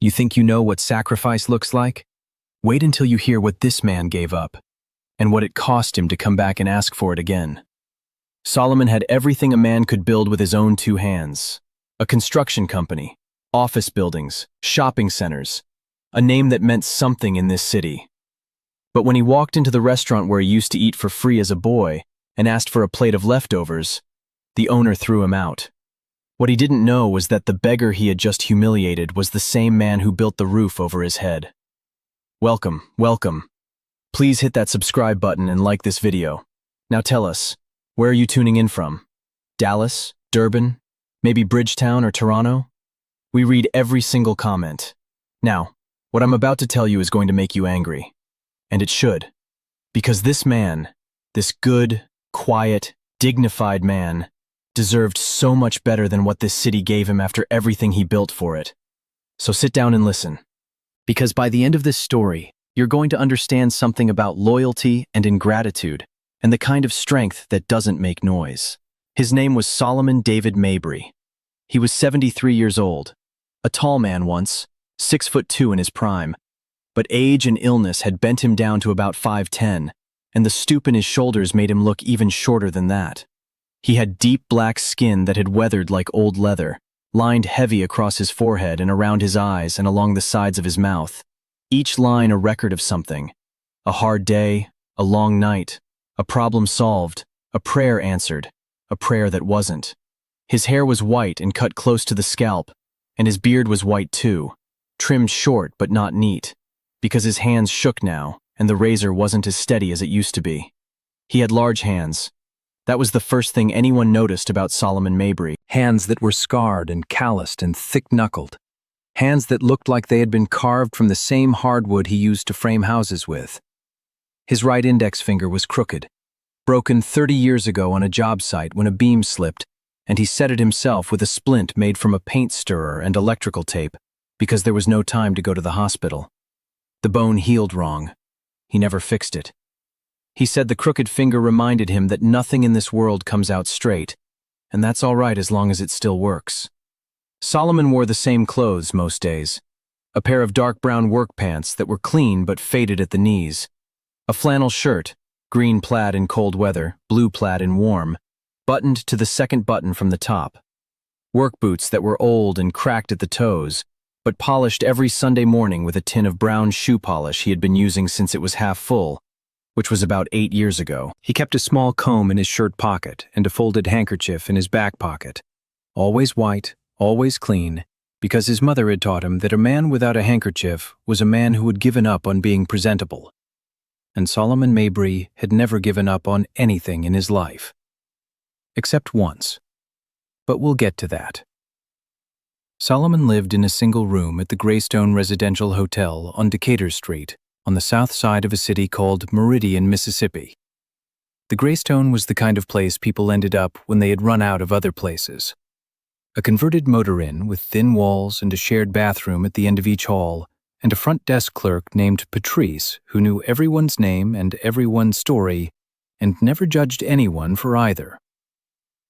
You think you know what sacrifice looks like? Wait until you hear what this man gave up, and what it cost him to come back and ask for it again. Solomon had everything a man could build with his own two hands. A construction company, office buildings, shopping centers, a name that meant something in this city. But when he walked into the restaurant where he used to eat for free as a boy and asked for a plate of leftovers, the owner threw him out. What he didn't know was that the beggar he had just humiliated was the same man who built the roof over his head. Welcome, welcome. Please hit that subscribe button and like this video. Now tell us, where are you tuning in from? Dallas? Durban? Maybe Bridgetown or Toronto? We read every single comment. Now, what I'm about to tell you is going to make you angry. And it should. Because this man, this good, quiet, dignified man, deserved so much better than what this city gave him after everything he built for it. So sit down and listen. Because by the end of this story, you're going to understand something about loyalty and ingratitude, and the kind of strength that doesn't make noise. His name was Solomon David Mabry. He was 73 years old, a tall man once, 6'2" in his prime, but age and illness had bent him down to about 5'10", and the stoop in his shoulders made him look even shorter than that. He had deep black skin that had weathered like old leather, lined heavy across his forehead and around his eyes and along the sides of his mouth, each line a record of something: a hard day, a long night, a problem solved, a prayer answered, a prayer that wasn't. His hair was white and cut close to the scalp, and his beard was white too, trimmed short but not neat, because his hands shook now, and the razor wasn't as steady as it used to be. He had large hands. That was the first thing anyone noticed about Solomon Mabry. Hands that were scarred and calloused and thick-knuckled. Hands that looked like they had been carved from the same hardwood he used to frame houses with. His right index finger was crooked, broken 30 years ago on a job site when a beam slipped, and he set it himself with a splint made from a paint stirrer and electrical tape, because there was no time to go to the hospital. The bone healed wrong. He never fixed it. He said the crooked finger reminded him that nothing in this world comes out straight, and that's all right as long as it still works. Solomon wore the same clothes most days. A pair of dark brown work pants that were clean but faded at the knees. A flannel shirt, green plaid in cold weather, blue plaid in warm, buttoned to the second button from the top. Work boots that were old and cracked at the toes, but polished every Sunday morning with a tin of brown shoe polish he had been using since it was half full, which was about 8 years ago. He kept a small comb in his shirt pocket and a folded handkerchief in his back pocket. Always white, always clean, because his mother had taught him that a man without a handkerchief was a man who had given up on being presentable. And Solomon Mabry had never given up on anything in his life. Except once. But we'll get to that. Solomon lived in a single room at the Greystone Residential Hotel on Decatur Street, on the south side of a city called Meridian, Mississippi. The Greystone was the kind of place people ended up when they had run out of other places. A converted motor inn with thin walls and a shared bathroom at the end of each hall, and a front desk clerk named Patrice who knew everyone's name and everyone's story and never judged anyone for either.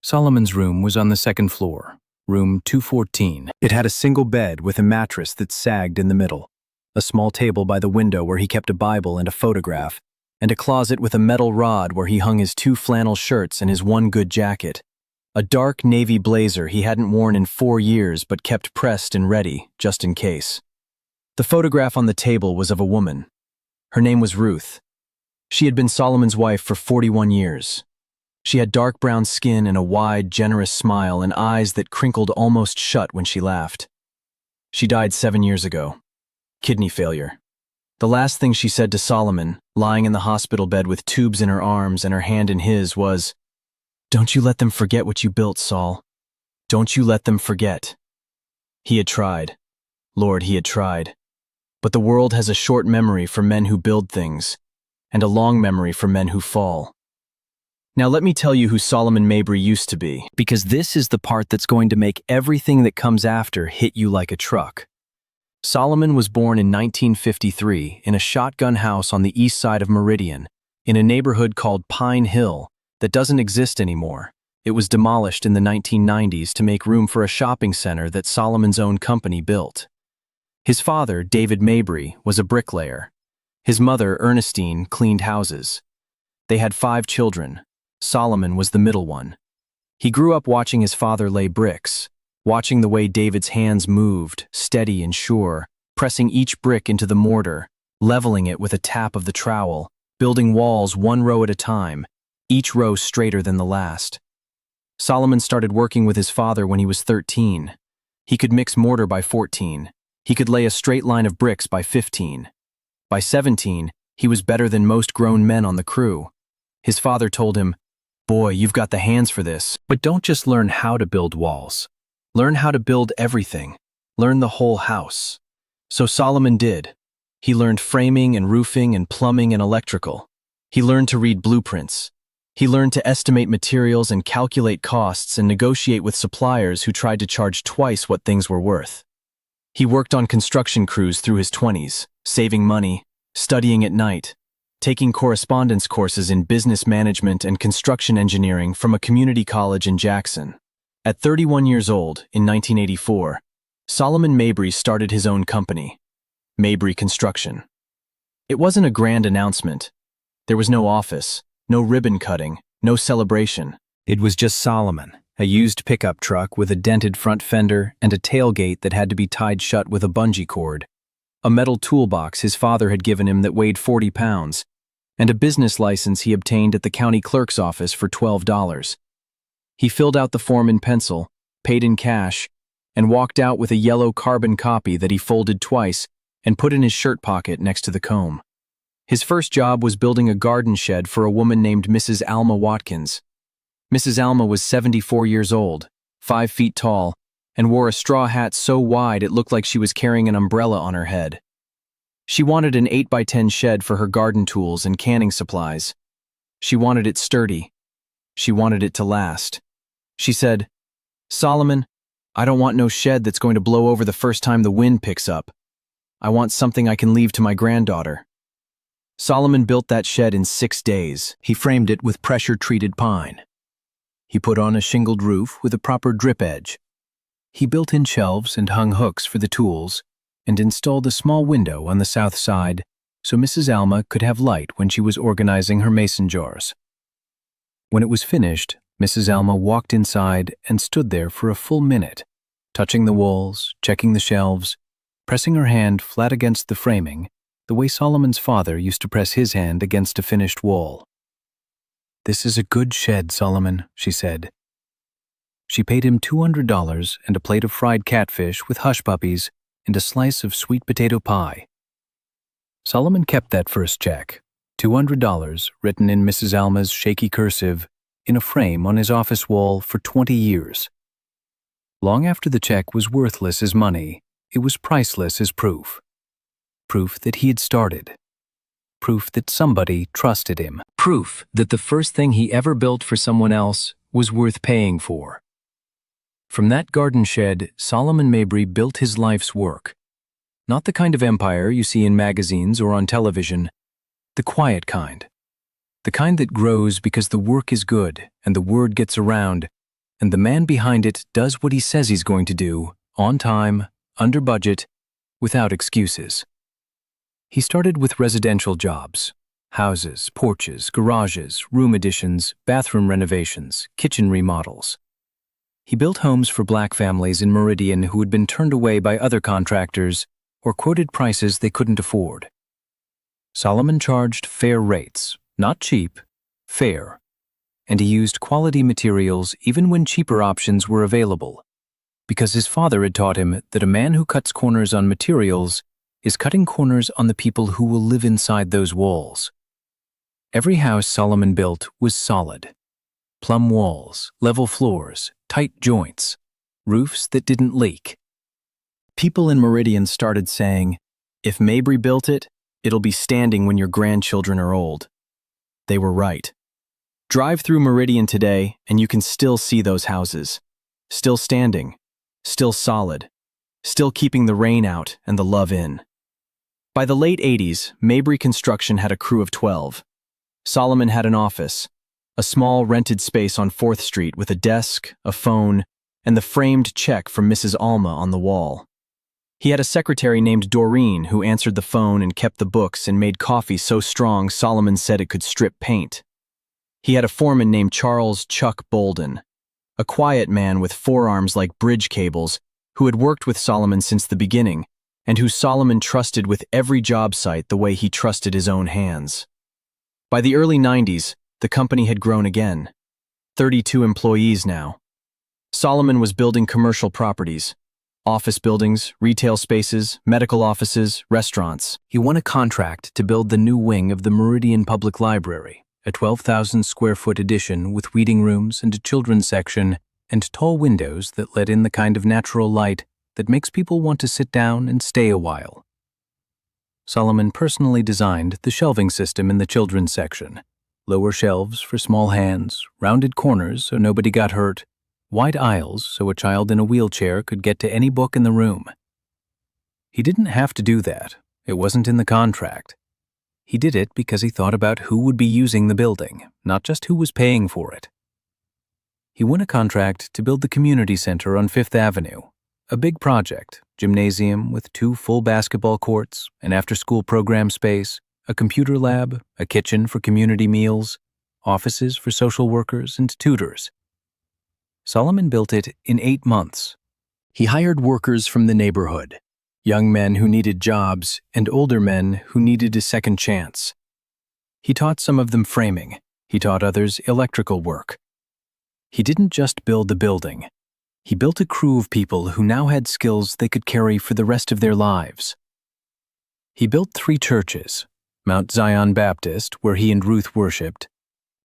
Solomon's room was on the second floor, room 214. It had a single bed with a mattress that sagged in the middle, a small table by the window where he kept a Bible and a photograph, and a closet with a metal rod where he hung his 2 flannel shirts and his 1 good jacket, a dark navy blazer he hadn't worn in 4 years but kept pressed and ready, just in case. The photograph on the table was of a woman. Her name was Ruth. She had been Solomon's wife for 41 years. She had dark brown skin and a wide, generous smile and eyes that crinkled almost shut when she laughed. She died 7 years ago. Kidney failure. The last thing she said to Solomon, lying in the hospital bed with tubes in her arms and her hand in his, was, "Don't you let them forget what you built, Saul. Don't you let them forget." He had tried. Lord, he had tried. But the world has a short memory for men who build things, and a long memory for men who fall. Now let me tell you who Solomon Mabry used to be, because this is the part that's going to make everything that comes after hit you like a truck. Solomon was born in 1953 in a shotgun house on the east side of Meridian, in a neighborhood called Pine Hill that doesn't exist anymore. It was demolished in the 1990s to make room for a shopping center that Solomon's own company built. His father, David Mabry, was a bricklayer. His mother, Ernestine, cleaned houses. They had 5 children. Solomon was the middle one. He grew up watching his father lay bricks, watching the way David's hands moved, steady and sure, pressing each brick into the mortar, leveling it with a tap of the trowel, building walls one row at a time, each row straighter than the last. Solomon started working with his father when he was 13. He could mix mortar by 14. He could lay a straight line of bricks by 15. By 17, he was better than most grown men on the crew. His father told him, "Boy, you've got the hands for this, but don't just learn how to build walls. Learn how to build everything. Learn the whole house." So Solomon did. He learned framing and roofing and plumbing and electrical. He learned to read blueprints. He learned to estimate materials and calculate costs and negotiate with suppliers who tried to charge twice what things were worth. He worked on construction crews through his 20s, saving money, studying at night, taking correspondence courses in business management and construction engineering from a community college in Jackson. At 31 years old, in 1984, Solomon Mabry started his own company, Mabry Construction. It wasn't a grand announcement. There was no office, no ribbon cutting, no celebration. It was just Solomon, a used pickup truck with a dented front fender and a tailgate that had to be tied shut with a bungee cord, a metal toolbox his father had given him that weighed 40 pounds, and a business license he obtained at the county clerk's office for $12. He filled out the form in pencil, paid in cash, and walked out with a yellow carbon copy that he folded twice and put in his shirt pocket next to the comb. His first job was building a garden shed for a woman named Mrs. Alma Watkins. Mrs. Alma was 74 years old, 5 feet tall, and wore a straw hat so wide it looked like she was carrying an umbrella on her head. She wanted an 8x10 shed for her garden tools and canning supplies. She wanted it sturdy. She wanted it to last. She said, "Solomon, I don't want no shed that's going to blow over the first time the wind picks up. I want something I can leave to my granddaughter." Solomon built that shed in 6 days. He framed it with pressure-treated pine. He put on a shingled roof with a proper drip edge. He built in shelves and hung hooks for the tools and installed a small window on the south side so Mrs. Alma could have light when she was organizing her mason jars. When it was finished, Mrs. Alma walked inside and stood there for a full minute, touching the walls, checking the shelves, pressing her hand flat against the framing, the way Solomon's father used to press his hand against a finished wall. "This is a good shed, Solomon," she said. She paid him $200 and a plate of fried catfish with hush puppies and a slice of sweet potato pie. Solomon kept that first check, $200 written in Mrs. Alma's shaky cursive, in a frame on his office wall for 20 years. Long after the check was worthless as money, it was priceless as proof. Proof that he had started. Proof that somebody trusted him. Proof that the first thing he ever built for someone else was worth paying for. From that garden shed, Solomon Mabry built his life's work. Not the kind of empire you see in magazines or on television, the quiet kind. The kind that grows because the work is good and the word gets around, and the man behind it does what he says he's going to do, on time, under budget, without excuses. He started with residential jobs, houses, porches, garages, room additions, bathroom renovations, kitchen remodels. He built homes for black families in Meridian who had been turned away by other contractors or quoted prices they couldn't afford. Solomon charged fair rates, not cheap, fair, and he used quality materials even when cheaper options were available, because his father had taught him that a man who cuts corners on materials is cutting corners on the people who will live inside those walls. Every house Solomon built was solid. Plumb walls, level floors, tight joints, roofs that didn't leak. People in Meridian started saying, "If Mabry built it, it'll be standing when your grandchildren are old." They were right. Drive through Meridian today and you can still see those houses. Still standing, still solid, still keeping the rain out and the love in. By the late 80s, Mabry Construction had a crew of 12. Solomon had an office, a small rented space on 4th Street with a desk, a phone, and the framed check from Mrs. Alma on the wall. He had a secretary named Doreen who answered the phone and kept the books and made coffee so strong Solomon said it could strip paint. He had a foreman named Charles Chuck Bolden, a quiet man with forearms like bridge cables who had worked with Solomon since the beginning and who Solomon trusted with every job site the way he trusted his own hands. By the early 90s, the company had grown again. 32 employees now. Solomon was building commercial properties, office buildings, retail spaces, medical offices, restaurants. He won a contract to build the new wing of the Meridian Public Library, a 12,000 square foot addition with reading rooms and a children's section and tall windows that let in the kind of natural light that makes people want to sit down and stay a while. Solomon personally designed the shelving system in the children's section. Lower shelves for small hands, rounded corners so nobody got hurt, wide aisles so a child in a wheelchair could get to any book in the room. He didn't have to do that. It wasn't in the contract. He did it because he thought about who would be using the building, not just who was paying for it. He won a contract to build the community center on Fifth Avenue, a big project, gymnasium with 2 full basketball courts, an after-school program space, a computer lab, a kitchen for community meals, offices for social workers and tutors. Solomon built it in 8 months. He hired workers from the neighborhood, young men who needed jobs and older men who needed a second chance. He taught some of them framing. He taught others electrical work. He didn't just build the building. He built a crew of people who now had skills they could carry for the rest of their lives. He built 3 churches, Mount Zion Baptist, where he and Ruth worshipped,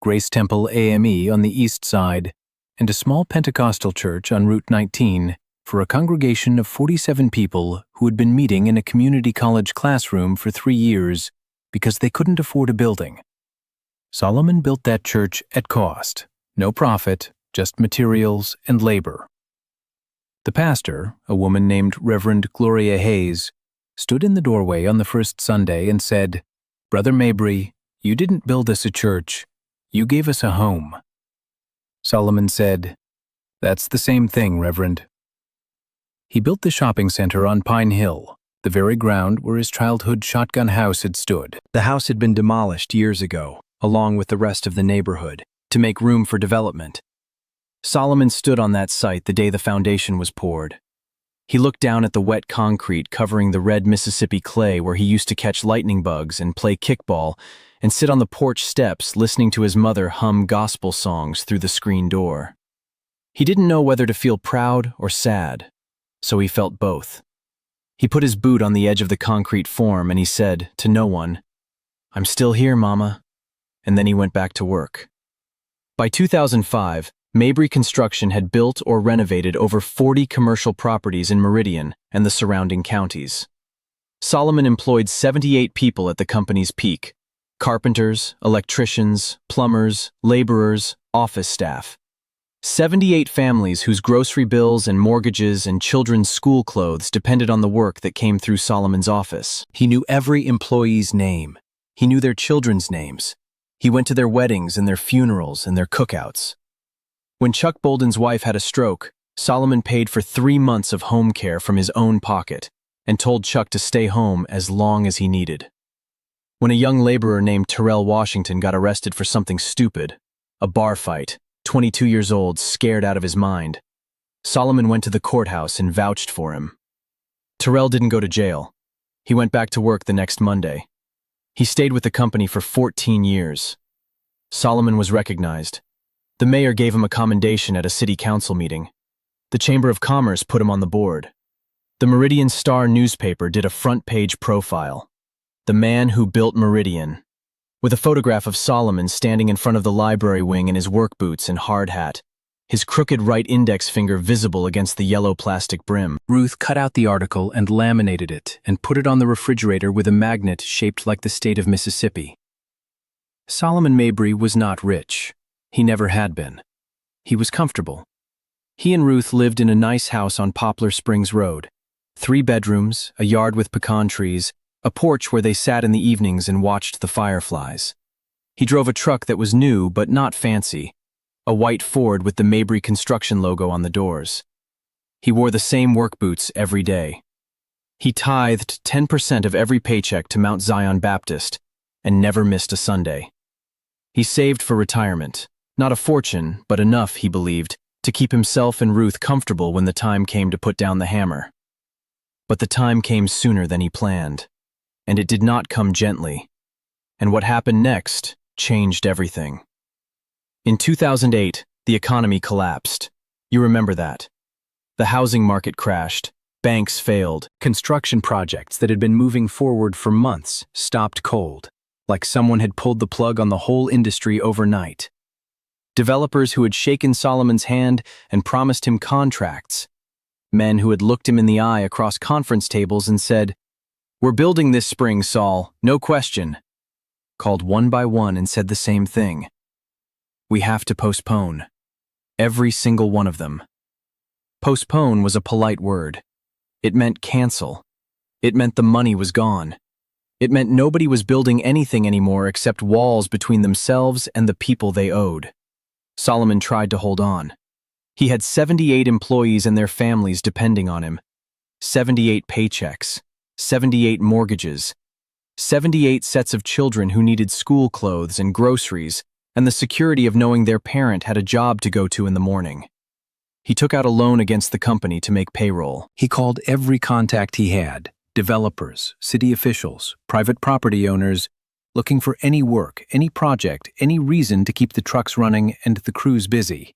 Grace Temple AME on the east side, and a small Pentecostal church on Route 19 for a congregation of 47 people who had been meeting in a community college classroom for 3 years because they couldn't afford a building. Solomon built that church at cost, no profit, just materials and labor. The pastor, a woman named Reverend Gloria Hayes, stood in the doorway on the first Sunday and said, "Brother Mabry, you didn't build us a church, you gave us a home." Solomon said, "That's the same thing, Reverend." He built the shopping center on Pine Hill, the very ground where his childhood shotgun house had stood. The house had been demolished years ago, along with the rest of the neighborhood, to make room for development. Solomon stood on that site the day the foundation was poured. He looked down at the wet concrete covering the red Mississippi clay where he used to catch lightning bugs and play kickball and sit on the porch steps listening to his mother hum gospel songs through the screen door. He didn't know whether to feel proud or sad, so he felt both. He put his boot on the edge of the concrete form and he said, to no one, "I'm still here, Mama," and then he went back to work. By 2005, Mabry Construction had built or renovated over 40 commercial properties in Meridian and the surrounding counties. Solomon employed 78 people at the company's peak: carpenters, electricians, plumbers, laborers, office staff. 78 families whose grocery bills and mortgages and children's school clothes depended on the work that came through Solomon's office. He knew every employee's name. He knew their children's names. He went to their weddings and their funerals and their cookouts. When Chuck Bolden's wife had a stroke, Solomon paid for 3 months of home care from his own pocket and told Chuck to stay home as long as he needed. When a young laborer named Terrell Washington got arrested for something stupid, a bar fight, 22 years old, scared out of his mind, Solomon went to the courthouse and vouched for him. Terrell didn't go to jail. He went back to work the next Monday. He stayed with the company for 14 years. Solomon was recognized. The mayor gave him a commendation at a city council meeting. The Chamber of Commerce put him on the board. The Meridian Star newspaper did a front-page profile. The man who built Meridian, with a photograph of Solomon standing in front of the library wing in his work boots and hard hat, his crooked right index finger visible against the yellow plastic brim. Ruth cut out the article and laminated it and put it on the refrigerator with a magnet shaped like the state of Mississippi. Solomon Mabry was not rich. He never had been. He was comfortable. He and Ruth lived in a nice house on Poplar Springs Road. 3 bedrooms, a yard with pecan trees, a porch where they sat in the evenings and watched the fireflies. He drove a truck that was new but not fancy, a white Ford with the Mabry Construction logo on the doors. He wore the same work boots every day. He tithed 10% of every paycheck to Mount Zion Baptist and never missed a Sunday. He saved for retirement, not a fortune, but enough, he believed, to keep himself and Ruth comfortable when the time came to put down the hammer. But the time came sooner than he planned, and it did not come gently. And what happened next changed everything. In 2008, the economy collapsed. You remember that. The housing market crashed, banks failed, construction projects that had been moving forward for months stopped cold, like someone had pulled the plug on the whole industry overnight. Developers who had shaken Solomon's hand and promised him contracts, men who had looked him in the eye across conference tables and said, "We're building this spring, Sol, no question," called one by one and said the same thing. "We have to postpone." Every single one of them. Postpone was a polite word. It meant cancel. It meant the money was gone. It meant nobody was building anything anymore except walls between themselves and the people they owed. Solomon tried to hold on. He had 78 employees and their families depending on him. 78 paychecks. 78 mortgages. 78 sets of children who needed school clothes and groceries, and the security of knowing their parent had a job to go to in the morning. He took out a loan against the company to make payroll. He called every contact he had, developers, city officials, private property owners, looking for any work, any project, any reason to keep the trucks running and the crews busy.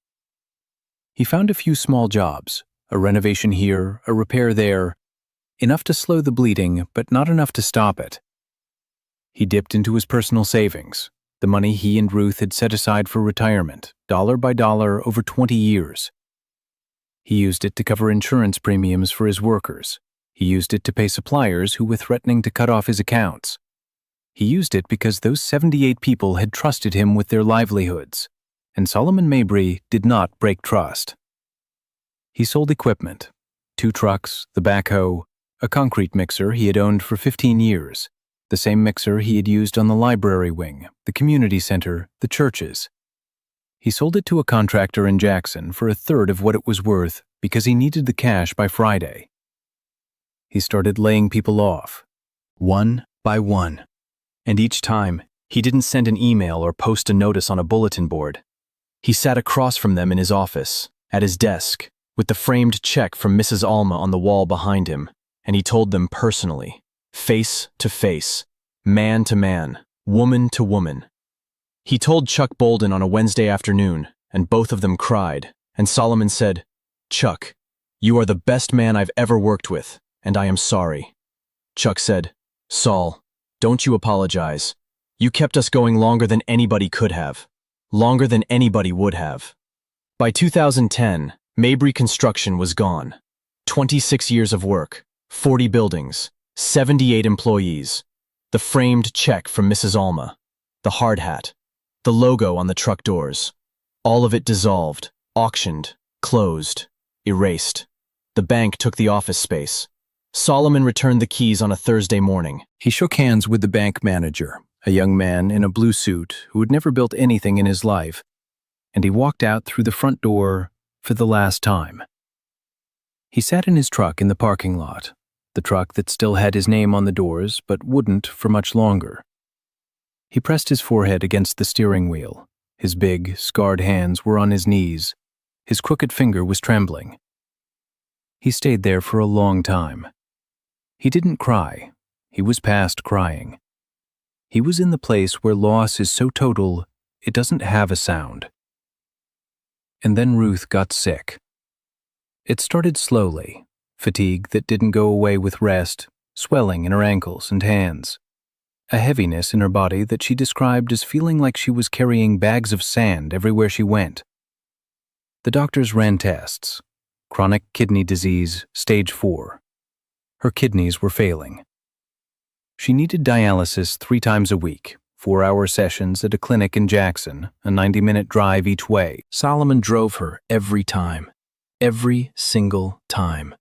He found a few small jobs, a renovation here, a repair there, enough to slow the bleeding, but not enough to stop it. He dipped into his personal savings, the money he and Ruth had set aside for retirement, dollar by dollar over 20 years. He used it to cover insurance premiums for his workers. He used it to pay suppliers who were threatening to cut off his accounts. He used it because those 78 people had trusted him with their livelihoods, and Solomon Mabry did not break trust. He sold equipment, 2 trucks, the backhoe, a concrete mixer he had owned for 15 years, the same mixer he had used on the library wing, the community center, the churches. He sold it to a contractor in Jackson for 1/3 of what it was worth because he needed the cash by Friday. He started laying people off, one by one. And each time, he didn't send an email or post a notice on a bulletin board. He sat across from them in his office, at his desk, with the framed check from Mrs. Alma on the wall behind him, and he told them personally, face to face, man to man, woman to woman. He told Chuck Bolden on a Wednesday afternoon, and both of them cried, and Solomon said, "Chuck, you are the best man I've ever worked with, and I am sorry." Chuck said, "Sol, don't you apologize. You kept us going longer than anybody could have, longer than anybody would have." By 2010, Mabry Construction was gone. 26 years of work, 40 buildings, 78 employees, the framed check from Mrs. Alma, the hard hat, the logo on the truck doors. All of it dissolved, auctioned, closed, erased. The bank took the office space. Solomon returned the keys on a Thursday morning. He shook hands with the bank manager, a young man in a blue suit who had never built anything in his life, and he walked out through the front door for the last time. He sat in his truck in the parking lot, the truck that still had his name on the doors but wouldn't for much longer. He pressed his forehead against the steering wheel. His big, scarred hands were on his knees. His crooked finger was trembling. He stayed there for a long time. He didn't cry. He was past crying. He was in the place where loss is so total, it doesn't have a sound. And then Ruth got sick. It started slowly, fatigue that didn't go away with rest, swelling in her ankles and hands, a heaviness in her body that she described as feeling like she was carrying bags of sand everywhere she went. The doctors ran tests. Chronic kidney disease, stage 4. Her kidneys were failing. She needed dialysis 3 times a week, 4-hour sessions at a clinic in Jackson, a 90-minute drive each way. Solomon drove her every time. Every single time.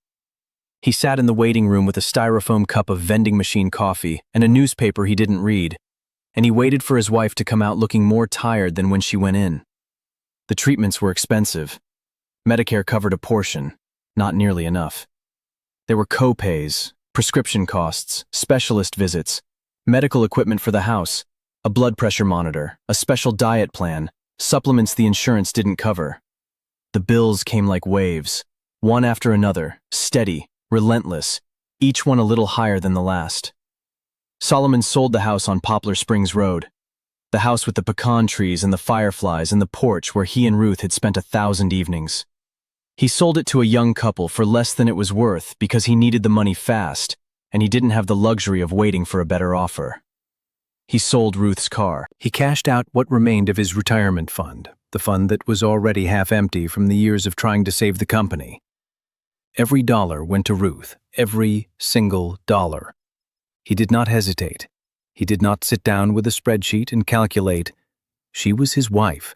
He sat in the waiting room with a styrofoam cup of vending machine coffee and a newspaper he didn't read, and he waited for his wife to come out looking more tired than when she went in. The treatments were expensive. Medicare covered a portion, not nearly enough. There were co-pays, prescription costs, specialist visits, medical equipment for the house, a blood pressure monitor, a special diet plan, supplements the insurance didn't cover. The bills came like waves, one after another, steady, relentless, each one a little higher than the last. Solomon sold the house on Poplar Springs Road, the house with the pecan trees and the fireflies and the porch where he and Ruth had spent 1,000 evenings. He sold it to a young couple for less than it was worth because he needed the money fast, and he didn't have the luxury of waiting for a better offer. He sold Ruth's car. He cashed out what remained of his retirement fund, the fund that was already half empty from the years of trying to save the company. Every dollar went to Ruth, every single dollar. He did not hesitate. He did not sit down with a spreadsheet and calculate. She was his wife.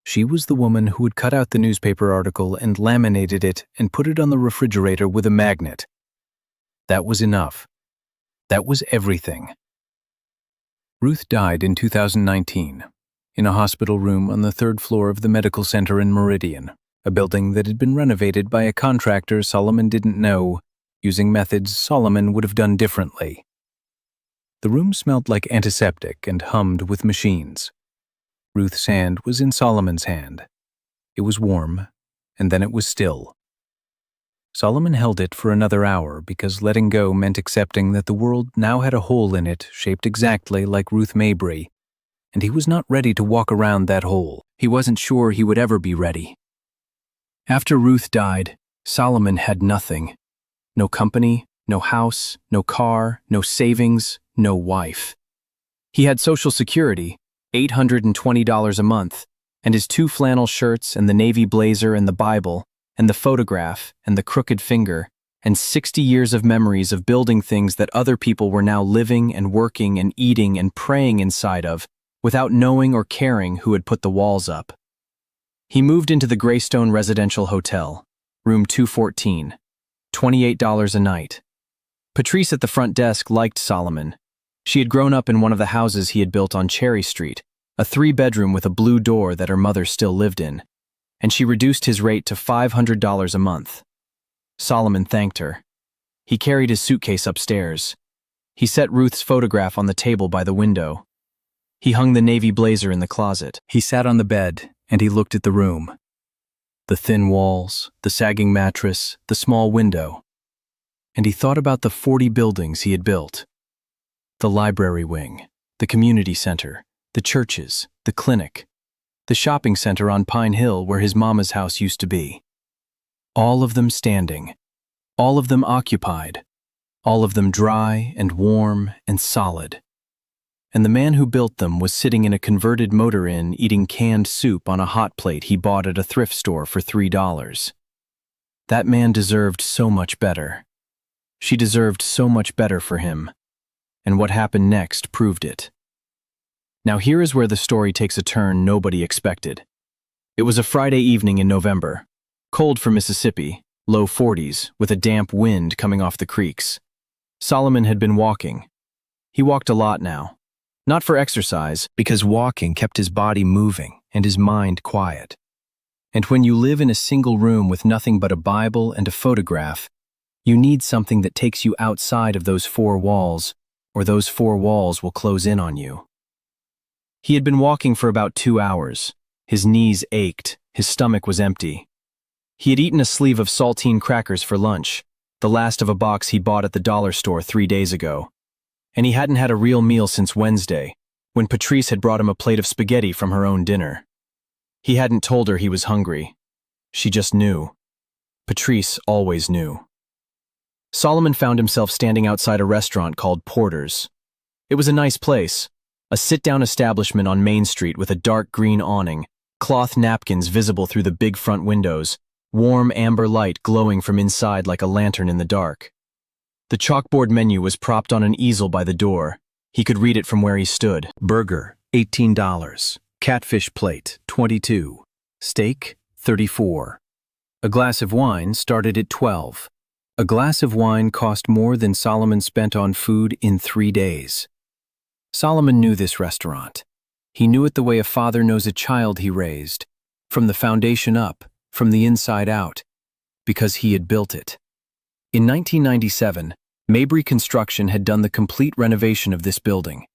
She was the woman who had cut out the newspaper article and laminated it and put it on the refrigerator with a magnet. That was enough. That was everything. Ruth died in 2019, in a hospital room on the 3rd floor of the medical center in Meridian, a building that had been renovated by a contractor Solomon didn't know, using methods Solomon would have done differently. The room smelled like antiseptic and hummed with machines. Ruth's hand was in Solomon's hand. It was warm, and then it was still. Solomon held it for another hour because letting go meant accepting that the world now had a hole in it shaped exactly like Ruth Mabry, and he was not ready to walk around that hole. He wasn't sure he would ever be ready. After Ruth died, Solomon had nothing. No company, no house, no car, no savings, no wife. He had Social Security, $820 a month, and his 2 flannel shirts and the navy blazer and the Bible, and the photograph and the crooked finger, and 60 years of memories of building things that other people were now living and working and eating and praying inside of, without knowing or caring who had put the walls up. He moved into the Greystone Residential Hotel, room 214, $28 a night. Patrice at the front desk liked Solomon. She had grown up in one of the houses he had built on Cherry Street, a 3-bedroom with a blue door that her mother still lived in, and she reduced his rate to $500 a month. Solomon thanked her. He carried his suitcase upstairs. He set Ruth's photograph on the table by the window. He hung the navy blazer in the closet. He sat on the bed, and he looked at the room. The thin walls, the sagging mattress, the small window. And he thought about the 40 buildings he had built. The library wing, the community center, the churches, the clinic, the shopping center on Pine Hill where his mama's house used to be. All of them standing, all of them occupied, all of them dry and warm and solid. And the man who built them was sitting in a converted motor inn eating canned soup on a hot plate he bought at a thrift store for $3. That man deserved so much better. She deserved so much better for him. And what happened next proved it. Now here is where the story takes a turn nobody expected. It was a Friday evening in November. Cold for Mississippi, low 40s, with a damp wind coming off the creeks. Solomon had been walking. He walked a lot now. Not for exercise, because walking kept his body moving and his mind quiet. And when you live in a single room with nothing but a Bible and a photograph, you need something that takes you outside of those 4 walls, or those 4 walls will close in on you. He had been walking for about 2 hours. His knees ached, his stomach was empty. He had eaten a sleeve of saltine crackers for lunch, the last of a box he bought at the dollar store 3 days ago. And he hadn't had a real meal since Wednesday, when Patrice had brought him a plate of spaghetti from her own dinner. He hadn't told her he was hungry. She just knew. Patrice always knew. Solomon found himself standing outside a restaurant called Porter's. It was a nice place, a sit-down establishment on Main Street with a dark green awning, cloth napkins visible through the big front windows, warm amber light glowing from inside like a lantern in the dark. The chalkboard menu was propped on an easel by the door. He could read it from where he stood. Burger, $18. Catfish plate, $22. Steak, $34. A glass of wine started at $12. A glass of wine cost more than Solomon spent on food in 3 days. Solomon knew this restaurant. He knew it the way a father knows a child he raised, from the foundation up, from the inside out, because he had built it. In 1997, Mabry Construction had done the complete renovation of this building.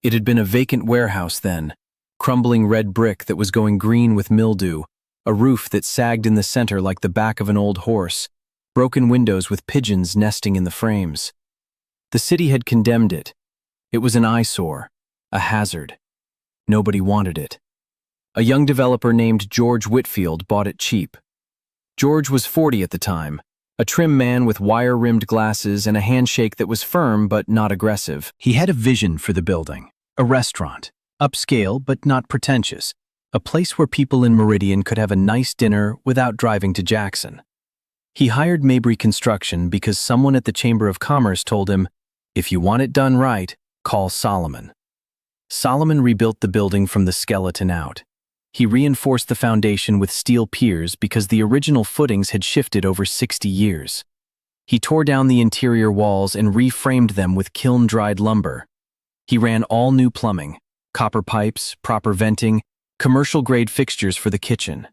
It had been a vacant warehouse then, crumbling red brick that was going green with mildew, a roof that sagged in the center like the back of an old horse, broken windows with pigeons nesting in the frames. The city had condemned it. It was an eyesore, a hazard. Nobody wanted it. A young developer named George Whitfield bought it cheap. George was 40 at the time, a trim man with wire-rimmed glasses and a handshake that was firm but not aggressive. He had a vision for the building, a restaurant, upscale but not pretentious, a place where people in Meridian could have a nice dinner without driving to Jackson. He hired Mabry Construction because someone at the Chamber of Commerce told him, "If you want it done right, call Solomon." Solomon rebuilt the building from the skeleton out. He reinforced the foundation with steel piers because the original footings had shifted over 60 years. He tore down the interior walls and reframed them with kiln-dried lumber. He ran all new plumbing, copper pipes, proper venting, commercial-grade fixtures for the kitchen.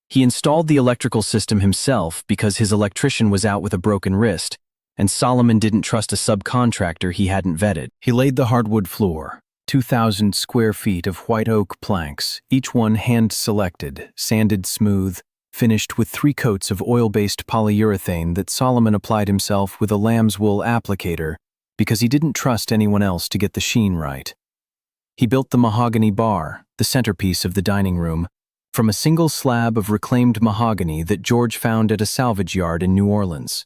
He installed the electrical system himself because his electrician was out with a broken wrist, and Solomon didn't trust a subcontractor he hadn't vetted. He laid the hardwood floor, 2,000 square feet of white oak planks, each one hand-selected, sanded smooth, finished with 3 coats of oil-based polyurethane that Solomon applied himself with a lamb's wool applicator because he didn't trust anyone else to get the sheen right. He built the mahogany bar, the centerpiece of the dining room, from a single slab of reclaimed mahogany that George found at a salvage yard in New Orleans.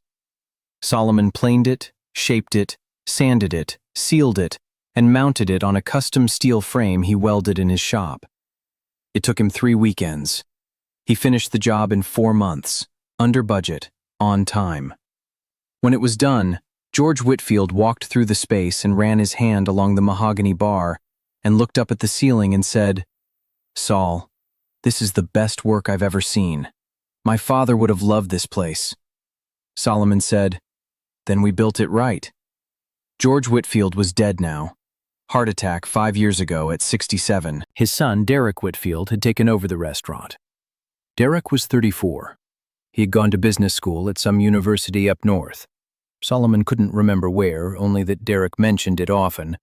Solomon planed it, shaped it, sanded it, sealed it, and mounted it on a custom steel frame he welded in his shop. It took him 3 weekends. He finished the job in 4 months, under budget, on time. When it was done, George Whitfield walked through the space and ran his hand along the mahogany bar and looked up at the ceiling and said, "Saul, this is the best work I've ever seen. My father would have loved this place." Solomon said, "Then we built it right." George Whitfield was dead now. Heart attack 5 years ago at 67. His son, Derek Whitfield, had taken over the restaurant. Derek was 34. He had gone to business school at some university up north. Solomon couldn't remember where, only that Derek mentioned it often,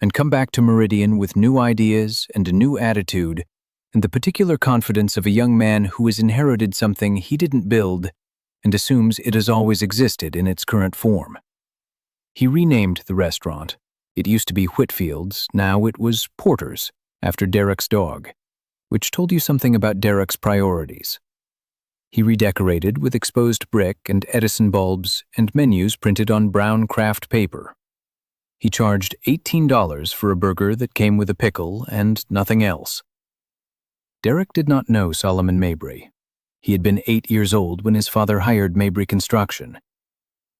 and come back to Meridian with new ideas and a new attitude, and the particular confidence of a young man who has inherited something he didn't build and assumes it has always existed in its current form. He renamed the restaurant. It used to be Whitfield's, now it was Porter's, after Derek's dog, which told you something about Derek's priorities. He redecorated with exposed brick and Edison bulbs and menus printed on brown craft paper. He charged $18 for a burger that came with a pickle and nothing else. Derek did not know Solomon Mabry. He had been 8 years old when his father hired Mabry Construction.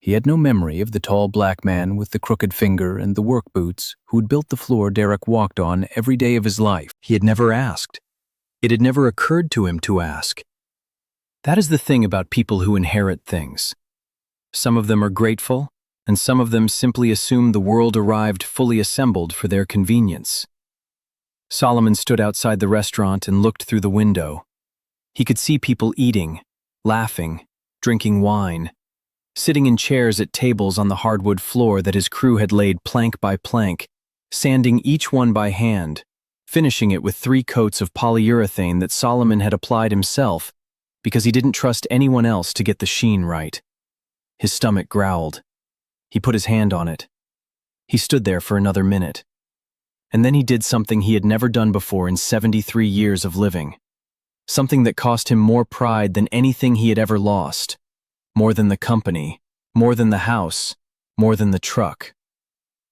He had no memory of the tall black man with the crooked finger and the work boots who had built the floor Derek walked on every day of his life. He had never asked. It had never occurred to him to ask. That is the thing about people who inherit things. Some of them are grateful, and some of them simply assume the world arrived fully assembled for their convenience. Solomon stood outside the restaurant and looked through the window. He could see people eating, laughing, drinking wine, sitting in chairs at tables on the hardwood floor that his crew had laid plank by plank, sanding each one by hand, finishing it with 3 coats of polyurethane that Solomon had applied himself because he didn't trust anyone else to get the sheen right. His stomach growled. He put his hand on it. He stood there for another minute. And then he did something he had never done before in 73 years of living. Something that cost him more pride than anything he had ever lost. More than the company, more than the house, more than the truck.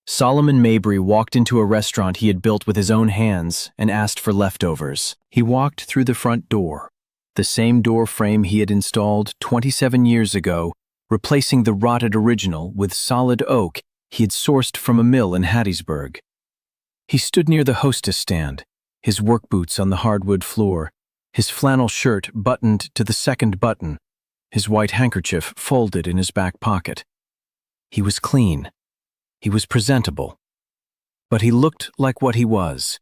Solomon Mabry walked into a restaurant he had built with his own hands and asked for leftovers. He walked through the front door, the same door frame he had installed 27 years ago, replacing the rotted original with solid oak he had sourced from a mill in Hattiesburg. He stood near the hostess stand, his work boots on the hardwood floor, his flannel shirt buttoned to the second button, his white handkerchief folded in his back pocket. He was clean. He was presentable. But he looked like what he was,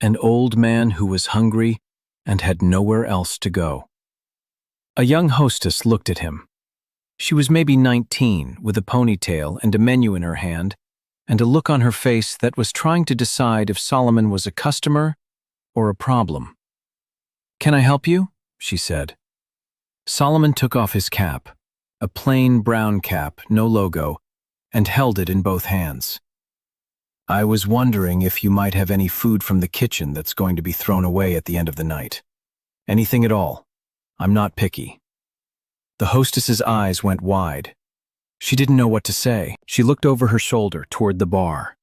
an old man who was hungry and had nowhere else to go. A young hostess looked at him. She was maybe 19, with a ponytail and a menu in her hand, and a look on her face that was trying to decide if Solomon was a customer or a problem. "Can I help you?" she said. Solomon took off his cap, a plain brown cap, no logo, and held it in both hands. "I was wondering if you might have any food from the kitchen that's going to be thrown away at the end of the night. Anything at all. I'm not picky." The hostess's eyes went wide. She didn't know what to say. She looked over her shoulder toward the bar.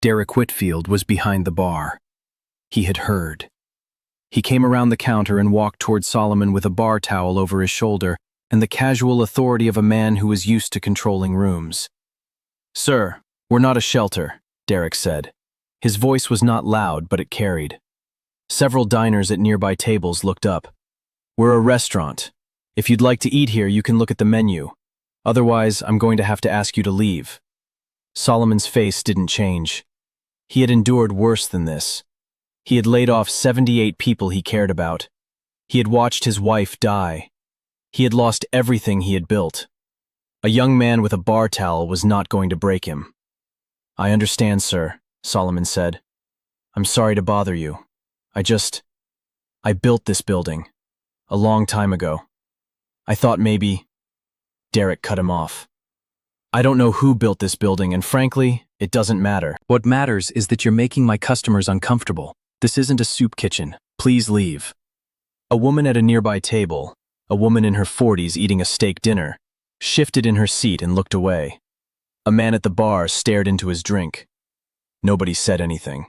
Derek Whitfield was behind the bar. He had heard. He came around the counter and walked toward Solomon with a bar towel over his shoulder and the casual authority of a man who was used to controlling rooms. "Sir, we're not a shelter," Derek said. His voice was not loud, but it carried. Several diners at nearby tables looked up. "We're a restaurant. If you'd like to eat here, you can look at the menu. Otherwise, I'm going to have to ask you to leave." Solomon's face didn't change. He had endured worse than this. He had laid off 78 people he cared about. He had watched his wife die. He had lost everything he had built. A young man with a bar towel was not going to break him. "I understand, sir," Solomon said. "I'm sorry to bother you. I built this building. A long time ago. I thought maybe—" Derek cut him off. "I don't know who built this building, and frankly, it doesn't matter. What matters is that you're making my customers uncomfortable. This isn't a soup kitchen. Please leave." A woman at a nearby table, a woman in her 40s eating a steak dinner, shifted in her seat and looked away. A man at the bar stared into his drink. Nobody said anything.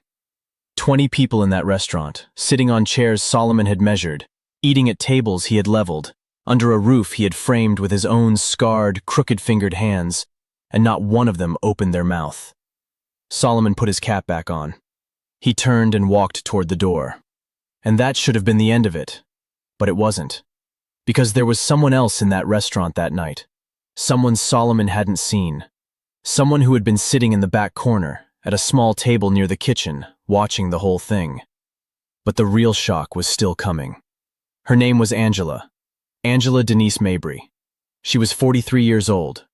20 people in that restaurant, sitting on chairs Solomon had measured, eating at tables he had leveled, under a roof he had framed with his own scarred, crooked-fingered hands, and not one of them opened their mouth. Solomon put his cap back on. He turned and walked toward the door. And that should have been the end of it. But it wasn't. Because there was someone else in that restaurant that night. Someone Solomon hadn't seen. Someone who had been sitting in the back corner, at a small table near the kitchen, watching the whole thing. But the real shock was still coming. Her name was Angela. Angela Denise Mabry. She was 43 years old.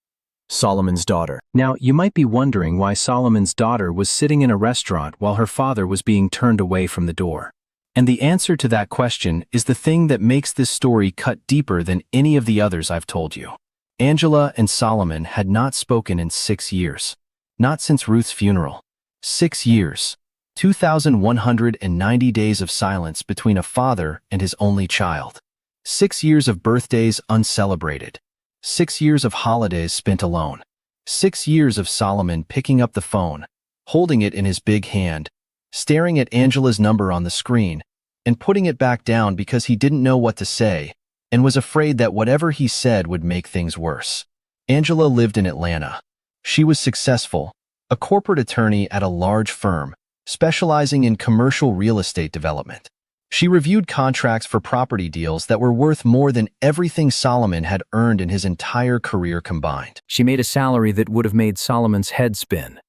Solomon's daughter. Now, you might be wondering why Solomon's daughter was sitting in a restaurant while her father was being turned away from the door. And the answer to that question is the thing that makes this story cut deeper than any of the others I've told you. Angela and Solomon had not spoken in 6 years. Not since Ruth's funeral. 6 years. 2,190 days of silence between a father and his only child. 6 years of birthdays uncelebrated. 6 years of holidays spent alone. 6 years of Solomon picking up the phone, holding it in his big hand, staring at Angela's number on the screen, and putting it back down because he didn't know what to say, and was afraid that whatever he said would make things worse. Angela lived in Atlanta. She was successful, a corporate attorney at a large firm, specializing in commercial real estate development. She reviewed contracts for property deals that were worth more than everything Solomon had earned in his entire career combined. She made a salary that would have made Solomon's head spin.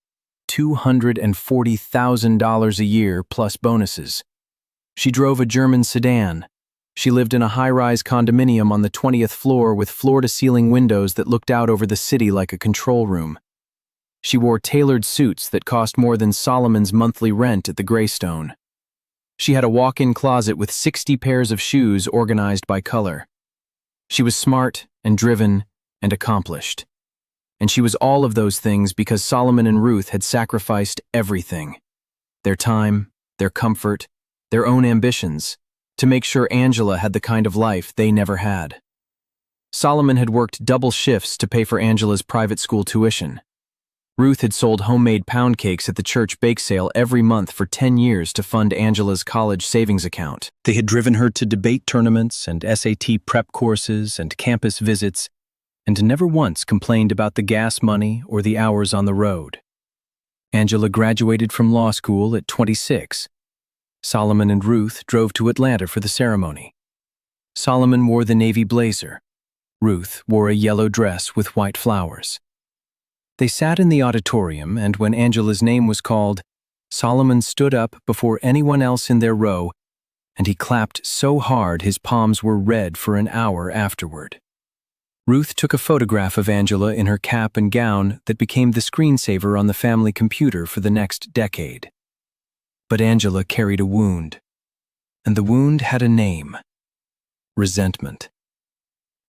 $240,000 a year plus bonuses. She drove a German sedan. She lived in a high-rise condominium on the 20th floor with floor-to-ceiling windows that looked out over the city like a control room. She wore tailored suits that cost more than Solomon's monthly rent at the Greystone. She had a walk-in closet with 60 pairs of shoes organized by color. She was smart and driven and accomplished. And she was all of those things because Solomon and Ruth had sacrificed everything. Their time, their comfort, their own ambitions, to make sure Angela had the kind of life they never had. Solomon had worked double shifts to pay for Angela's private school tuition. Ruth had sold homemade pound cakes at the church bake sale every month for 10 years to fund Angela's college savings account. They had driven her to debate tournaments and SAT prep courses and campus visits, and never once complained about the gas money or the hours on the road. Angela graduated from law school at 26. Solomon and Ruth drove to Atlanta for the ceremony. Solomon wore the navy blazer. Ruth wore a yellow dress with white flowers. They sat in the auditorium, and when Angela's name was called, Solomon stood up before anyone else in their row, and he clapped so hard his palms were red for an hour afterward. Ruth took a photograph of Angela in her cap and gown that became the screensaver on the family computer for the next decade. But Angela carried a wound, and the wound had a name: resentment.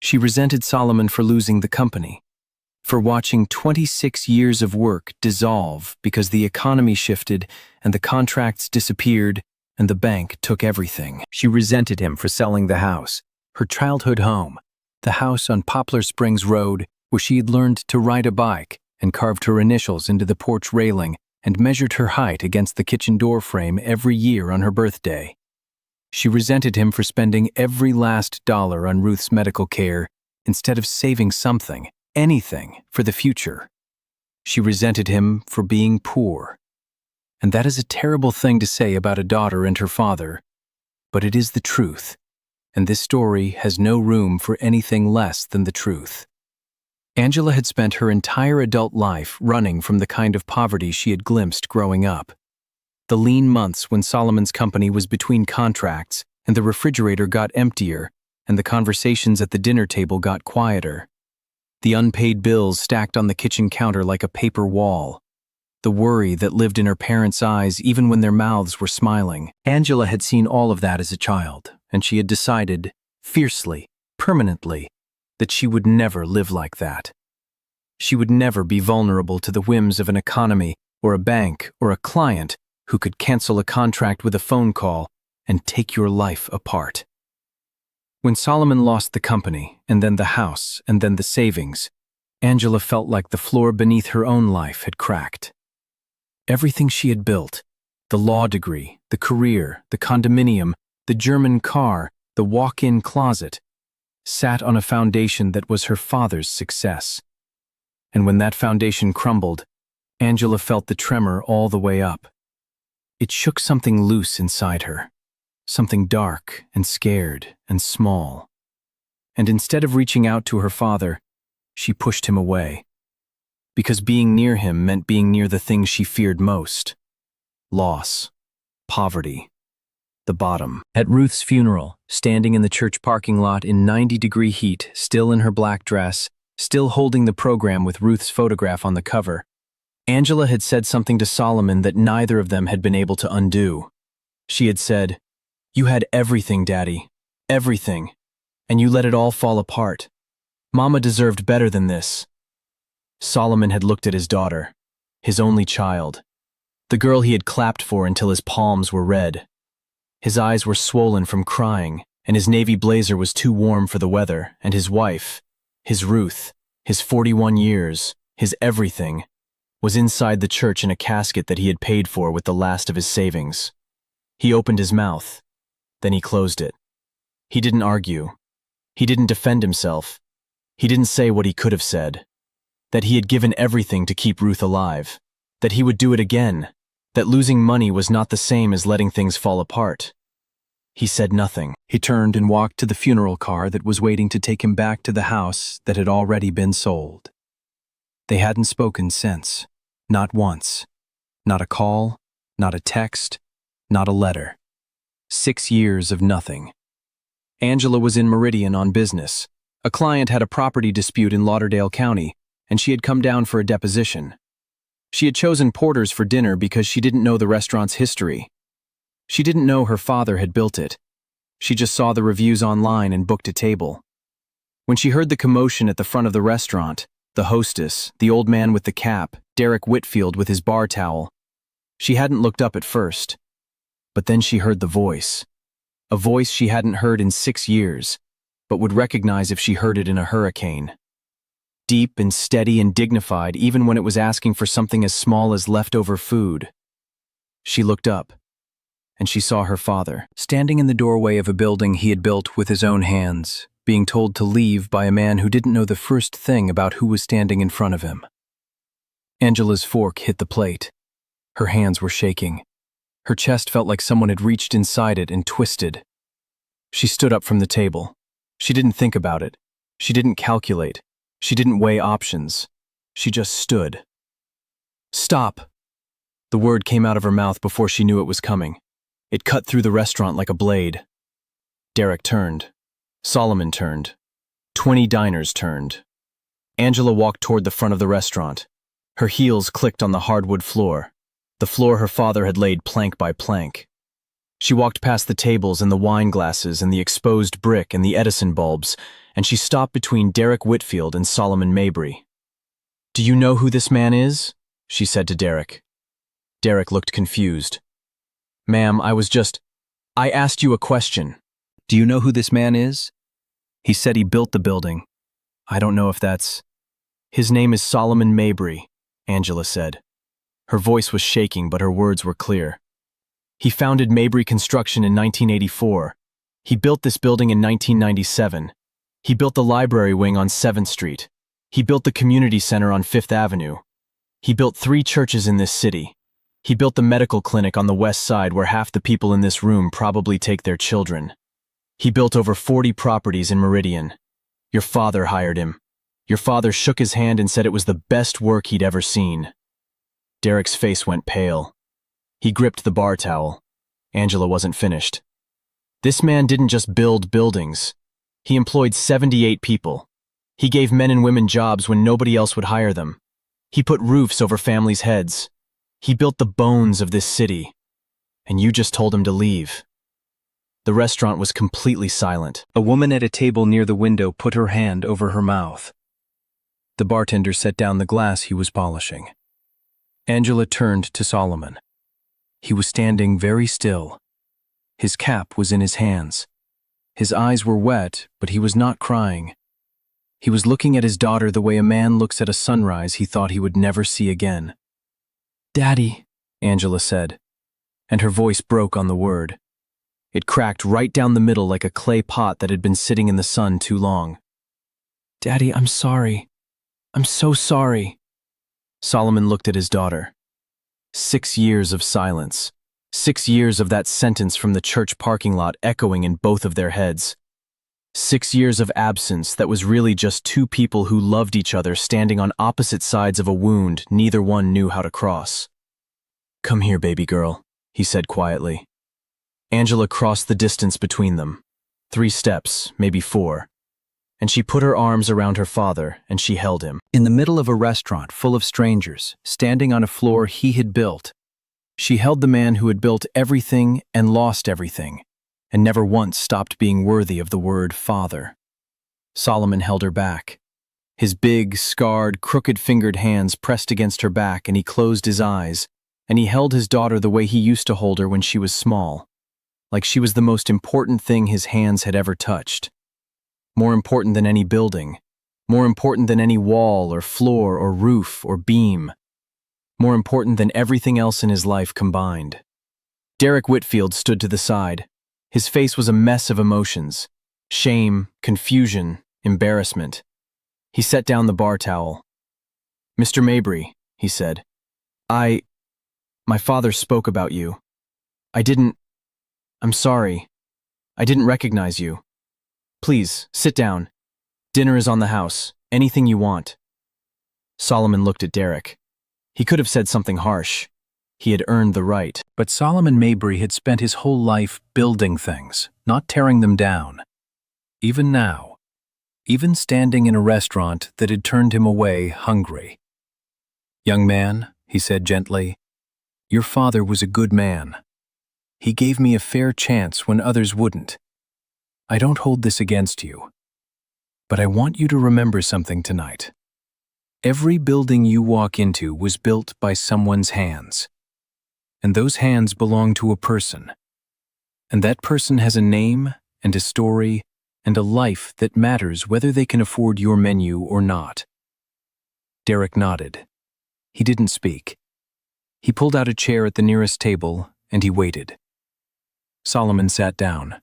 She resented Solomon for losing the company, for watching 26 years of work dissolve because the economy shifted and the contracts disappeared and the bank took everything. She resented him for selling the house, her childhood home, the house on Poplar Springs Road where she had learned to ride a bike and carved her initials into the porch railing and measured her height against the kitchen door frame every year on her birthday. She resented him for spending every last dollar on Ruth's medical care instead of saving something, anything, for the future. She resented him for being poor. And that is a terrible thing to say about a daughter and her father, but it is the truth, and this story has no room for anything less than the truth. Angela had spent her entire adult life running from the kind of poverty she had glimpsed growing up. The lean months when Solomon's company was between contracts and the refrigerator got emptier and the conversations at the dinner table got quieter. The unpaid bills stacked on the kitchen counter like a paper wall. The worry that lived in her parents' eyes even when their mouths were smiling. Angela had seen all of that as a child, and she had decided, fiercely, permanently, that she would never live like that. She would never be vulnerable to the whims of an economy or a bank or a client who could cancel a contract with a phone call and take your life apart. When Solomon lost the company, and then the house, and then the savings, Angela felt like the floor beneath her own life had cracked. Everything she had built, the law degree, the career, the condominium, the German car, the walk-in closet, sat on a foundation that was her father's success. And when that foundation crumbled, Angela felt the tremor all the way up. It shook something loose inside her, something dark and scared and small. And instead of reaching out to her father, she pushed him away. Because being near him meant being near the things she feared most: loss, poverty, the bottom. At Ruth's funeral, standing in the church parking lot in 90-degree heat, still in her black dress, still holding the program with Ruth's photograph on the cover, Angela had said something to Solomon that neither of them had been able to undo. She had said, "You had everything, Daddy, everything, and you let it all fall apart. Mama deserved better than this." Solomon had looked at his daughter, his only child, the girl he had clapped for until his palms were red. His eyes were swollen from crying, and his navy blazer was too warm for the weather, and his wife, his Ruth, his 41 years, his everything, was inside the church in a casket that he had paid for with the last of his savings. He opened his mouth, then he closed it. He didn't argue. He didn't defend himself. He didn't say what he could have said. That he had given everything to keep Ruth alive. That he would do it again. That losing money was not the same as letting things fall apart. He said nothing. He turned and walked to the funeral car that was waiting to take him back to the house that had already been sold. They hadn't spoken since. Not once. Not a call, not a text, not a letter. 6 years of nothing. Angela was in Meridian on business. A client had a property dispute in Lauderdale County, and she had come down for a deposition. She had chosen Porter's for dinner because she didn't know the restaurant's history. She didn't know her father had built it. She just saw the reviews online and booked a table. When she heard the commotion at the front of the restaurant, the hostess, the old man with the cap, Derek Whitfield with his bar towel, she hadn't looked up at first. But then she heard the voice. A voice she hadn't heard in 6 years, but would recognize if she heard it in a hurricane. Deep and steady and dignified even when it was asking for something as small as leftover food. She looked up, and she saw her father, standing in the doorway of a building he had built with his own hands, being told to leave by a man who didn't know the first thing about who was standing in front of him. Angela's fork hit the plate. Her hands were shaking. Her chest felt like someone had reached inside it and twisted. She stood up from the table. She didn't think about it. She didn't calculate. She didn't weigh options. She just stood. "Stop!" The word came out of her mouth before she knew it was coming. It cut through the restaurant like a blade. Derek turned. Solomon turned. 20 diners turned. Angela walked toward the front of the restaurant. Her heels clicked on the hardwood floor, the floor her father had laid plank by plank. She walked past the tables and the wine glasses and the exposed brick and the Edison bulbs, and she stopped between Derek Whitfield and Solomon Mabry. "Do you know who this man is?" she said to Derek. Derek looked confused. "Ma'am, I asked you a question. Do you know who this man is?" "He said he built the building. I don't know if that's—" "His name is Solomon Mabry," Angela said. Her voice was shaking, but her words were clear. "He founded Mabry Construction in 1984. He built this building in 1997. He built the library wing on 7th Street. He built the community center on 5th Avenue. He built 3 churches in this city. He built the medical clinic on the west side where half the people in this room probably take their children. He built over 40 properties in Meridian. Your father hired him. Your father shook his hand and said it was the best work he'd ever seen." Derek's face went pale. He gripped the bar towel. Angela wasn't finished. "This man didn't just build buildings. He employed 78 people. He gave men and women jobs when nobody else would hire them. He put roofs over families' heads. He built the bones of this city. And you just told him to leave." The restaurant was completely silent. A woman at a table near the window put her hand over her mouth. The bartender set down the glass he was polishing. Angela turned to Solomon. He was standing very still. His cap was in his hands. His eyes were wet, but he was not crying. He was looking at his daughter the way a man looks at a sunrise he thought he would never see again. "Daddy," Angela said, and her voice broke on the word. It cracked right down the middle like a clay pot that had been sitting in the sun too long. "Daddy, I'm sorry. I'm so sorry." Solomon looked at his daughter. 6 years of silence. 6 years of that sentence from the church parking lot echoing in both of their heads. 6 years of absence that was really just 2 people who loved each other standing on opposite sides of a wound neither one knew how to cross. "Come here, baby girl," he said quietly. Angela crossed the distance between them. 3 steps, maybe 4. And she put her arms around her father and she held him. In the middle of a restaurant full of strangers, standing on a floor he had built, she held the man who had built everything and lost everything, and never once stopped being worthy of the word father. Solomon held her back. His big, scarred, crooked-fingered hands pressed against her back, and he closed his eyes, and he held his daughter the way he used to hold her when she was small, like she was the most important thing his hands had ever touched. More important than any building, more important than any wall or floor or roof or beam, more important than everything else in his life combined. Derek Whitfield stood to the side. His face was a mess of emotions: shame, confusion, embarrassment. He set down the bar towel. "Mr. Mabry," he said, my father spoke about you. I'm sorry. I didn't recognize you. Please, sit down. Dinner is on the house. Anything you want." Solomon looked at Derek. He could have said something harsh. He had earned the right. But Solomon Mabry had spent his whole life building things, not tearing them down. Even now, even standing in a restaurant that had turned him away hungry. "Young man," he said gently, "your father was a good man. He gave me a fair chance when others wouldn't. I don't hold this against you. But I want you to remember something tonight. Every building you walk into was built by someone's hands. And those hands belong to a person. And that person has a name and a story and a life that matters whether they can afford your menu or not." Derek nodded. He didn't speak. He pulled out a chair at the nearest table and he waited. Solomon sat down.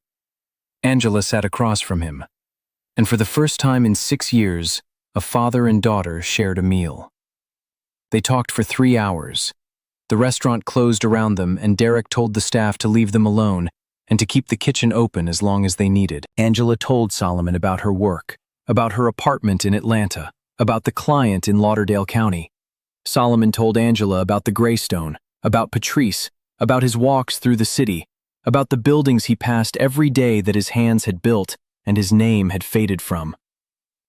Angela sat across from him. And for the first time in 6 years, a father and daughter shared a meal. They talked for 3 hours. The restaurant closed around them, and Derek told the staff to leave them alone and to keep the kitchen open as long as they needed. Angela told Solomon about her work, about her apartment in Atlanta, about the client in Lauderdale County. Solomon told Angela about the Greystone, about Patrice, about his walks through the city, about the buildings he passed every day that his hands had built and his name had faded from.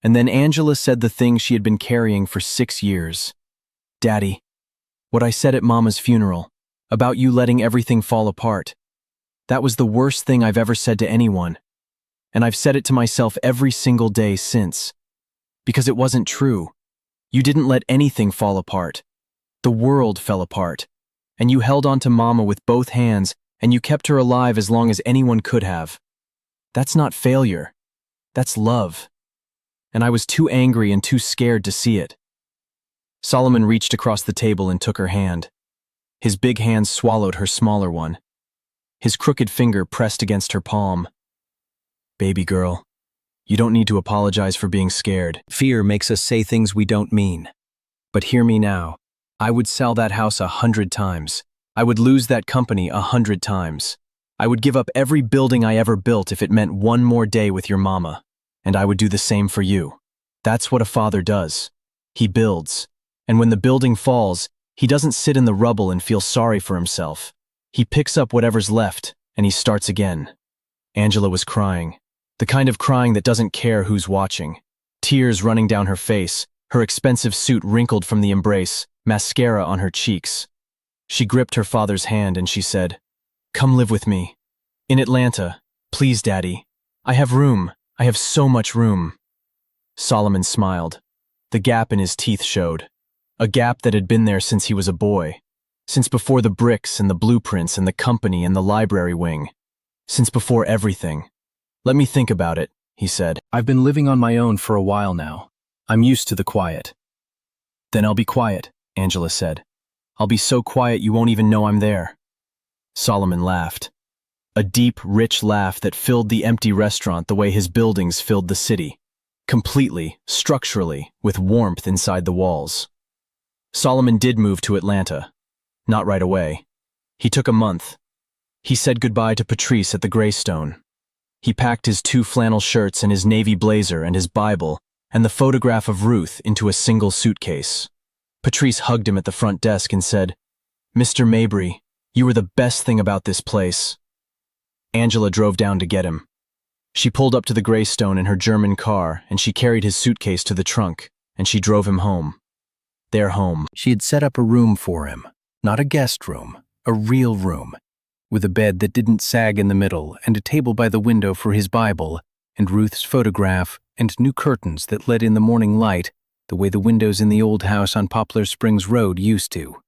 And then Angela said the thing she had been carrying for 6 years. Daddy, what I said at Mama's funeral, about you letting everything fall apart. That was the worst thing I've ever said to anyone. And I've said it to myself every single day since. Because it wasn't true. You didn't let anything fall apart. The world fell apart. And you held on to Mama with both hands, and you kept her alive as long as anyone could have. That's not failure. That's love. And I was too angry and too scared to see it. Solomon reached across the table and took her hand. His big hand swallowed her smaller one. His crooked finger pressed against her palm. Baby girl, you don't need to apologize for being scared. Fear makes us say things we don't mean. But hear me now. I would sell that house 100 times. I would lose that company 100 times. I would give up every building I ever built if it meant one more day with your mama. And I would do the same for you. That's what a father does. He builds. And when the building falls, he doesn't sit in the rubble and feel sorry for himself. He picks up whatever's left, and he starts again. Angela was crying. The kind of crying that doesn't care who's watching. Tears running down her face, her expensive suit wrinkled from the embrace, mascara on her cheeks. She gripped her father's hand and she said, "Come live with me. In Atlanta. Please, Daddy. I have room. I have so much room." Solomon smiled. The gap in his teeth showed. A gap that had been there since he was a boy. Since before the bricks and the blueprints and the company and the library wing. Since before everything. "Let me think about it," he said. "I've been living on my own for a while now. I'm used to the quiet." "Then I'll be quiet," Angela said. "I'll be so quiet you won't even know I'm there." Solomon laughed. A deep, rich laugh that filled the empty restaurant the way his buildings filled the city. Completely, structurally, with warmth inside the walls. Solomon did move to Atlanta. Not right away. He took a month. He said goodbye to Patrice at the Greystone. He packed his 2 flannel shirts and his navy blazer and his Bible and the photograph of Ruth into a single suitcase. Patrice hugged him at the front desk and said, "Mr. Mabry, you were the best thing about this place." Angela drove down to get him. She pulled up to the Greystone in her German car and she carried his suitcase to the trunk and she drove him home. Their home. She had set up a room for him, not a guest room, a real room, with a bed that didn't sag in the middle and a table by the window for his Bible and Ruth's photograph and new curtains that let in the morning light the way the windows in the old house on Poplar Springs Road used to.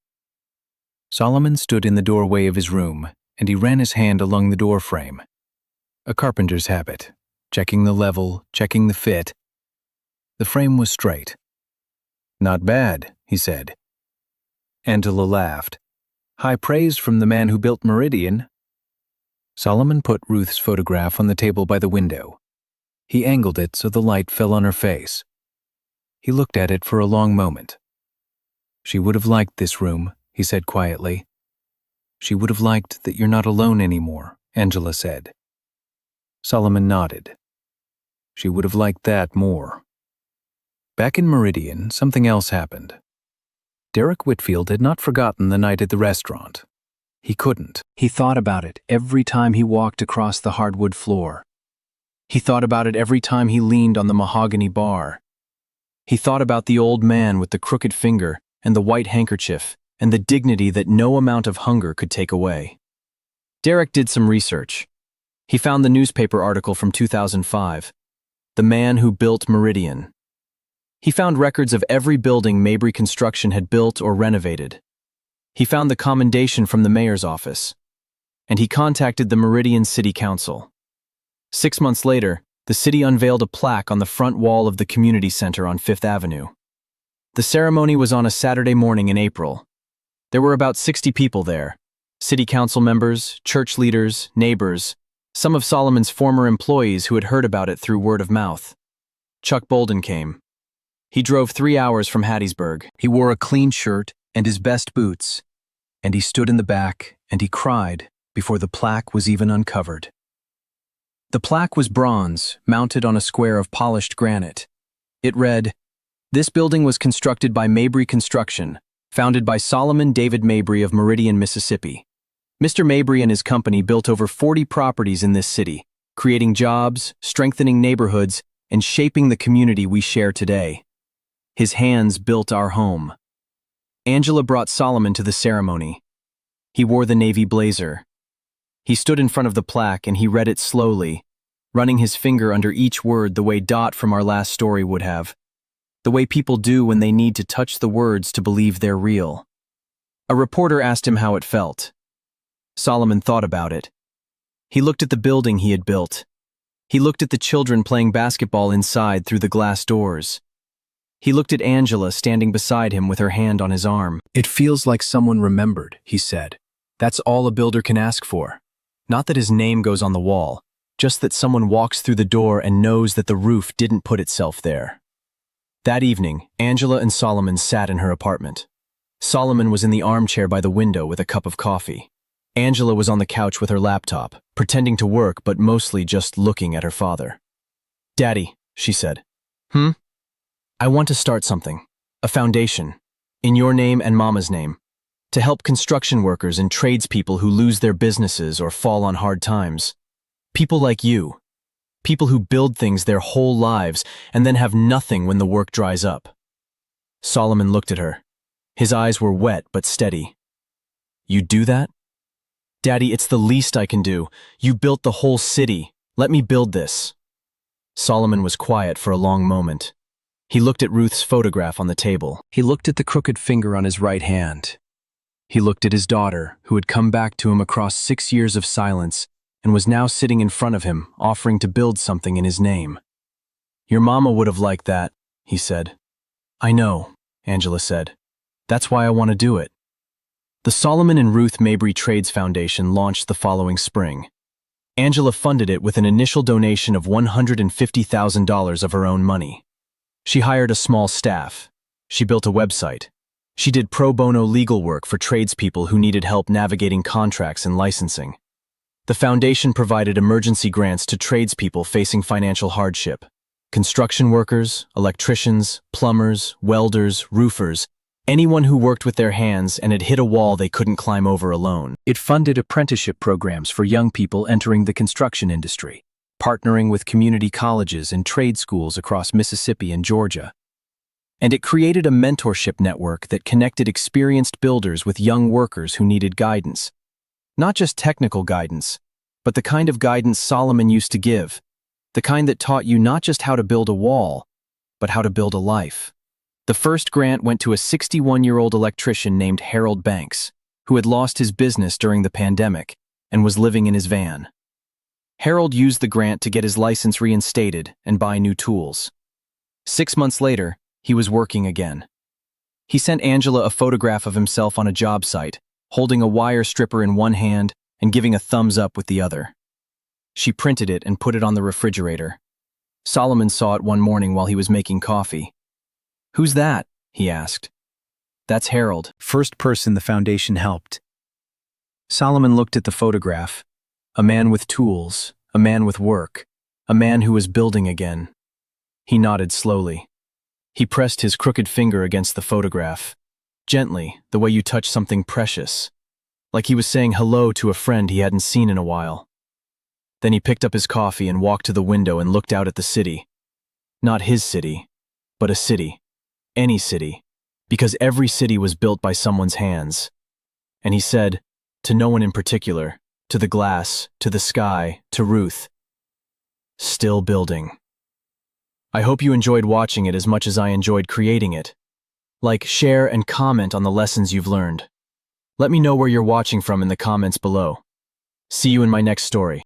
Solomon stood in the doorway of his room and he ran his hand along the door frame. A carpenter's habit, checking the level, checking the fit. The frame was straight. "Not bad," he said. Angela laughed. "High praise from the man who built Meridian." Solomon put Ruth's photograph on the table by the window. He angled it so the light fell on her face. He looked at it for a long moment. "She would have liked this room," he said quietly. "She would have liked that you're not alone anymore," Angela said. Solomon nodded. "She would have liked that more." Back in Meridian, something else happened. Derek Whitfield had not forgotten the night at the restaurant. He couldn't. He thought about it every time he walked across the hardwood floor. He thought about it every time he leaned on the mahogany bar. He thought about the old man with the crooked finger and the white handkerchief and the dignity that no amount of hunger could take away. Derek did some research. He found the newspaper article from 2005, "The Man Who Built Meridian." He found records of every building Mabry Construction had built or renovated. He found the commendation from the mayor's office. And he contacted the Meridian City Council. 6 months later, the city unveiled a plaque on the front wall of the community center on 5th Avenue. The ceremony was on a Saturday morning in April. There were about 60 people there, city council members, church leaders, neighbors, some of Solomon's former employees who had heard about it through word of mouth. Chuck Bolden came. He drove 3 hours from Hattiesburg. He wore a clean shirt and his best boots, and he stood in the back and he cried before the plaque was even uncovered. The plaque was bronze, mounted on a square of polished granite. It read, "This building was constructed by Mabry Construction, founded by Solomon David Mabry of Meridian, Mississippi. Mr. Mabry and his company built over 40 properties in this city, creating jobs, strengthening neighborhoods, and shaping the community we share today. His hands built our home. Angela brought Solomon to the ceremony. He wore the navy blazer. He stood in front of the plaque and he read it slowly, running his finger under each word the way Dot from our last story would have, the way people do when they need to touch the words to believe they're real. A reporter asked him how it felt. Solomon thought about it. He looked at the building he had built. He looked at the children playing basketball inside through the glass doors. He looked at Angela standing beside him with her hand on his arm. "It feels like someone remembered," he said. "That's all a builder can ask for. Not that his name goes on the wall, just that someone walks through the door and knows that the roof didn't put itself there." That evening, Angela and Solomon sat in her apartment. Solomon was in the armchair by the window with a cup of coffee. Angela was on the couch with her laptop, pretending to work but mostly just looking at her father. "Daddy," she said. "I want to start something, a foundation, in your name and Mama's name, to help construction workers and tradespeople who lose their businesses or fall on hard times. People like you. People who build things their whole lives and then have nothing when the work dries up." Solomon looked at her. His eyes were wet but steady. "You do that?" "Daddy, it's the least I can do. You built the whole city. Let me build this." Solomon was quiet for a long moment. He looked at Ruth's photograph on the table. He looked at the crooked finger on his right hand. He looked at his daughter, who had come back to him across 6 years of silence and was now sitting in front of him, offering to build something in his name. "Your mama would have liked that," he said. "I know," Angela said. "That's why I want to do it." The Solomon and Ruth Mabry Trades Foundation launched the following spring. Angela funded it with an initial donation of $150,000 of her own money. She hired a small staff. She built a website. She did pro bono legal work for tradespeople who needed help navigating contracts and licensing. The foundation provided emergency grants to tradespeople facing financial hardship. Construction workers, electricians, plumbers, welders, roofers, anyone who worked with their hands and had hit a wall they couldn't climb over alone. It funded apprenticeship programs for young people entering the construction industry, partnering with community colleges and trade schools across Mississippi and Georgia. And it created a mentorship network that connected experienced builders with young workers who needed guidance. Not just technical guidance, but the kind of guidance Solomon used to give, the kind that taught you not just how to build a wall, but how to build a life. The first grant went to a 61-year-old electrician named Harold Banks, who had lost his business during the pandemic and was living in his van. Harold used the grant to get his license reinstated and buy new tools. 6 months later, he was working again. He sent Angela a photograph of himself on a job site, holding a wire stripper in one hand and giving a thumbs up with the other. She printed it and put it on the refrigerator. Solomon saw it one morning while he was making coffee. "Who's that?" he asked. "That's Harold, first person the foundation helped." Solomon looked at the photograph. A man with tools, a man with work, a man who was building again. He nodded slowly. He pressed his crooked finger against the photograph, gently, the way you touch something precious, like he was saying hello to a friend he hadn't seen in a while. Then he picked up his coffee and walked to the window and looked out at the city. Not his city, but a city. Any city, because every city was built by someone's hands. And he said, to no one in particular, to the glass, to the sky, to Ruth, "Still building." I hope you enjoyed watching it as much as I enjoyed creating it. Like, share, and comment on the lessons you've learned. Let me know where you're watching from in the comments below. See you in my next story.